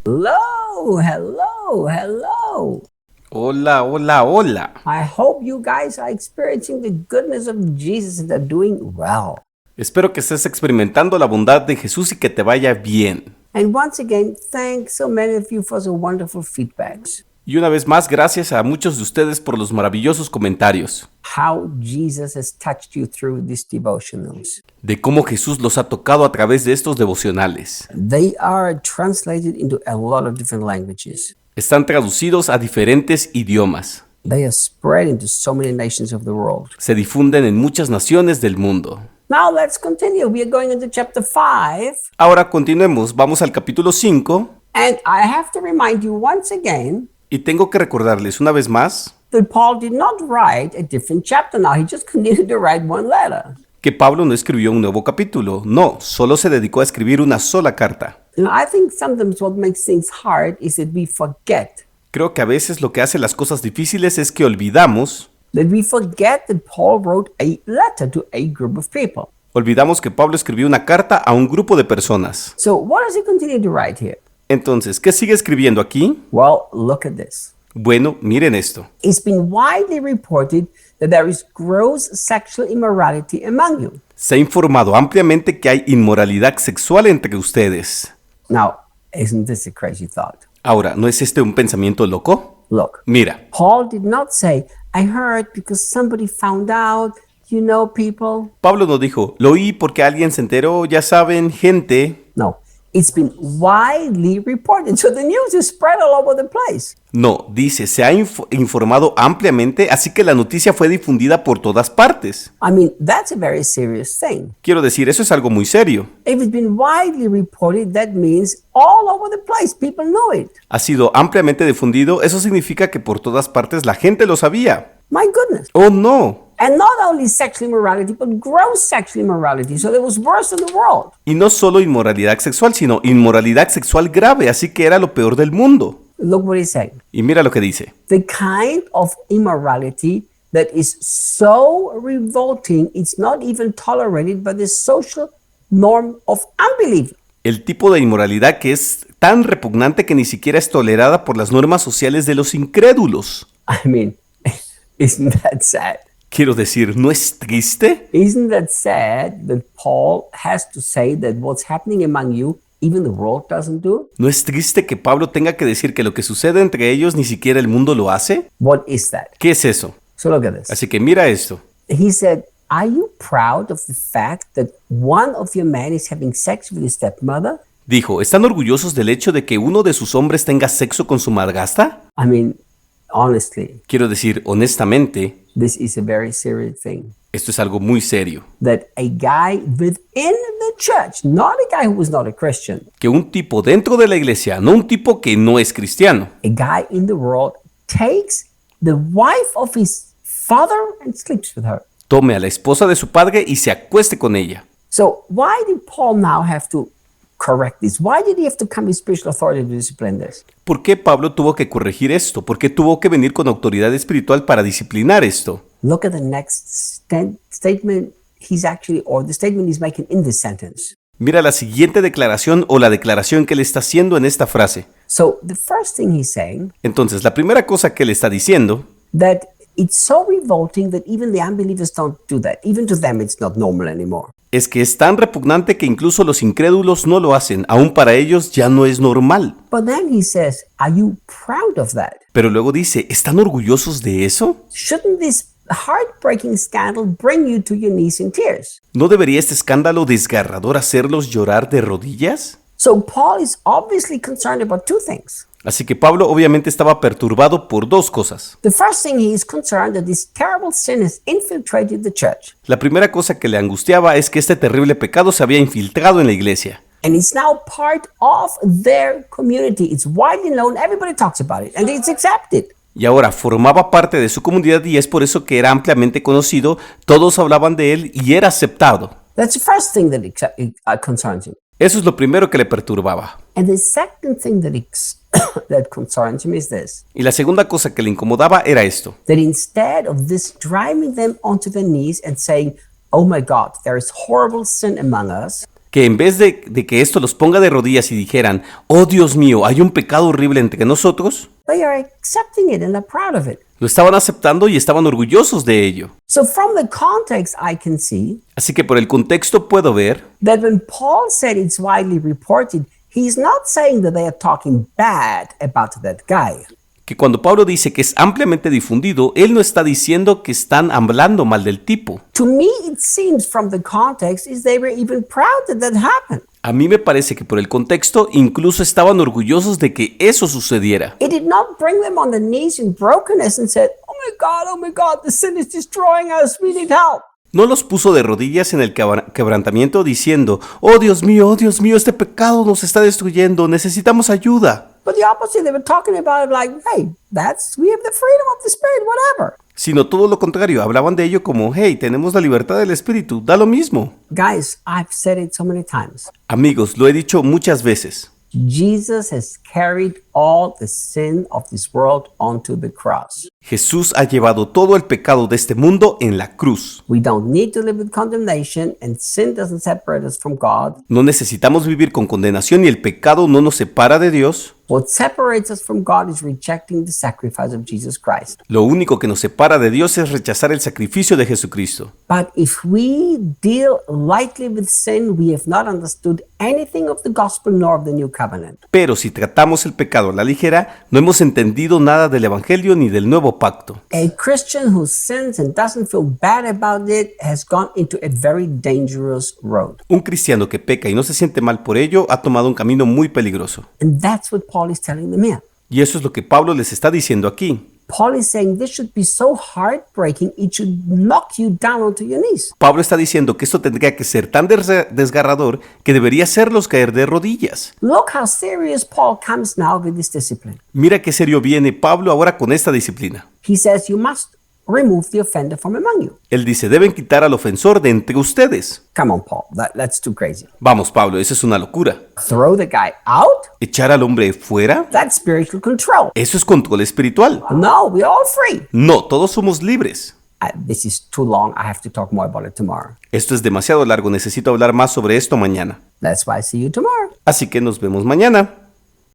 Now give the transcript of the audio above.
Hello, hello, hello. Hola, hola, hola. I hope you guys are experiencing the goodness of Jesus and are doing well. Espero que estés experimentando la bondad de Jesús y que te vaya bien. And once again, thanks so many of you for the wonderful feedbacks. Y una vez más, gracias a muchos de ustedes por los maravillosos comentarios How Jesus has touched you through these devotionals. de cómo Jesús los ha tocado a través de estos devocionales. They are translated into a lot of different languages. Están traducidos a diferentes idiomas. They are spread into so many nations of the world. Se difunden en muchas naciones del mundo. Now let's continue. We are going into chapter 5. Ahora continuemos, vamos al capítulo 5 And I have to remind you once again y tengo que recordarles una vez más that Paul did not write a different chapter now. He just continued to write one letter. que Pablo no escribió un nuevo capítulo. No, solo se dedicó a escribir una sola carta. And I think sometimes what makes things hard is that we forget. Creo que a veces lo que hace las cosas difíciles es que olvidamos That Paul wrote a letter to a group of people. Olvidamos que Pablo escribió una carta a un grupo de personas. So what does he continue to write here? Entonces, ¿qué sigue escribiendo aquí? Well, look at this. Bueno, miren esto. It's been widely reported that there is gross sexual immorality among you. Se ha informado ampliamente que hay inmoralidad sexual entre ustedes. Now, isn't this a crazy thought? Ahora, ¿no es este un pensamiento loco? Look, Mira, Paul did not say, I heard because somebody found out, you know, people. Pablo no dijo, lo oí porque alguien se enteró, ya saben, gente. No, it's been widely reported. So the news is spread all over the place. No, dice, se ha informado ampliamente, así que la noticia fue difundida por todas partes. I mean, that's a very serious thing. Quiero decir, eso es algo muy serio. If it's been widely reported, that means all over the place, people know it. Ha sido ampliamente difundido, eso significa que por todas partes la gente lo sabía. My goodness. ¡Oh, no! And not only sexual immorality, but gross sexual immorality. So it was worse in the world. Y no solo inmoralidad sexual, sino inmoralidad sexual grave, así que era lo peor del mundo. Look what he's saying. Y mira lo que dice. The kind of immorality that is so revolting, it's not even tolerated by the social norm of unbelief. El tipo de inmoralidad que es tan repugnante que ni siquiera es tolerada por las normas sociales de los incrédulos. I mean, isn't that sad? Quiero decir, ¿no es triste? Isn't that sad that Paul has to say that what's happening among you, even the world doesn't do? ¿No es triste que Pablo tenga que decir que lo que sucede entre ellos ni siquiera el mundo lo hace? What is that? ¿Qué es eso? So look at this. Así que mira esto. He said, are you proud of the fact that one of your men is having sex with his stepmother? Dijo, ¿están orgullosos del hecho de que uno de sus hombres tenga sexo con su madrastra? I mean, honestly, Quiero decir, honestamente, this is a very serious thing. esto es algo muy serio. That a guy within the church, not a guy who was not a Christian, Que un tipo dentro de la iglesia, no un tipo que no es cristiano, a guy in the world takes the wife of his father and sleeps with her. tome a la esposa de su padre y se acueste con ella. So why did Paul now have to correct this? Why did he have to come with spiritual authority to discipline this? ¿Por qué Pablo tuvo que corregir esto? ¿Por qué tuvo que venir con autoridad espiritual para disciplinar esto? Look at the next statement the statement he's making in this sentence. Mira la siguiente declaración o la declaración que él está haciendo en esta frase. So the first thing he's saying, Entonces, la primera cosa que él está diciendo that it's so revolting that even the unbelievers don't do that. Even to them, it's not normal anymore. es que es tan repugnante que incluso los incrédulos no lo hacen. Aún para ellos ya no es normal. But then he says, are you proud of that? Pero luego dice, ¿están orgullosos de eso? Shouldn't this heartbreaking scandal bring you to your knees in tears? ¿No debería este escándalo desgarrador hacerlos llorar de rodillas? So Paul is obviously concerned about two things. Así que Pablo obviamente estaba perturbado por dos cosas. The first thing he is concerned that this terrible sin has infiltrated the church. La primera cosa que le angustiaba es que este terrible pecado se había infiltrado en la iglesia. And it's now part of their community. It's widely known. Everybody talks about it. And it's accepted. Y ahora formaba parte de su comunidad y es por eso que era ampliamente conocido, todos hablaban de él y era aceptado. That's the first thing that concerns him. Eso es lo primero que le perturbaba. And the second thing that concerns him is this. Y la segunda cosa que le incomodaba era esto. That instead of this driving them onto their knees and saying, oh my God, there is horrible sin among us. que en vez de que esto los ponga de rodillas y dijeran, oh Dios mío, hay un pecado horrible entre nosotros, they are accepting it and they're proud of it. lo estaban aceptando y estaban orgullosos de ello. So from the context, I can see Así que por el contexto puedo ver that when Paul said it's widely reported, he's not saying that they are talking bad about that guy. que cuando Pablo dice que es ampliamente difundido, él no está diciendo que están hablando mal del tipo. To me, it seems from the context is they were even proud that that happened. A mí me parece que por el contexto incluso estaban orgullosos de que eso sucediera. It did not bring them on the knees in brokenness and said, oh my God, the sin is destroying us, we need help. No los puso de rodillas en el quebrantamiento diciendo, oh Dios mío, este pecado nos está destruyendo, necesitamos ayuda. But the opposite, they were talking about it like, hey, we have the freedom of the Spirit, whatever. Sino todo lo contrario, hablaban de ello como, hey, tenemos la libertad del Espíritu, da lo mismo. Guys, I've said it so many times. Amigos, lo he dicho muchas veces. Jesus has carried all the sin of this world onto the cross. Jesús ha llevado todo el pecado de este mundo en la cruz. We don't need to live with condemnation, and sin doesn't separate us from God. No necesitamos vivir con condenación y el pecado no nos separa de Dios. What separates us from God is rejecting the sacrifice of Jesus Christ. Lo único que nos separa de Dios es rechazar el sacrificio de Jesucristo. But if we deal lightly with sin, we have not understood anything of the gospel nor of the new covenant. Pero si tratamos el pecado a la ligera, no hemos entendido nada del Evangelio ni del Nuevo Pacto. A Christian who sins and doesn't feel bad about it has gone into a very dangerous road. Un cristiano que peca y no se siente mal por ello ha tomado un camino muy peligroso. And that's what Paul is telling them here. Y eso es lo que Pablo les está diciendo aquí. Paul is saying this should be so heartbreaking, it should knock you down onto your knees. Pablo está diciendo que esto tendría que ser tan desgarrador que debería hacerlos caer de rodillas. Look how serious Paul comes now with this discipline. Mira qué serio viene Pablo ahora con esta disciplina. He says you must remove the offender from among you. Él dice, deben quitar al ofensor de entre ustedes. Come on, Paul, that's too crazy. Vamos, Pablo, eso es una locura. Throw the guy out? ¿Echar al hombre fuera? That's spiritual control. Eso es control espiritual. No, we're all free. No, todos somos libres. This is too long. I have to talk more about it tomorrow. Esto es demasiado largo, necesito hablar más sobre esto mañana. That's why I see you tomorrow. Así que nos vemos mañana.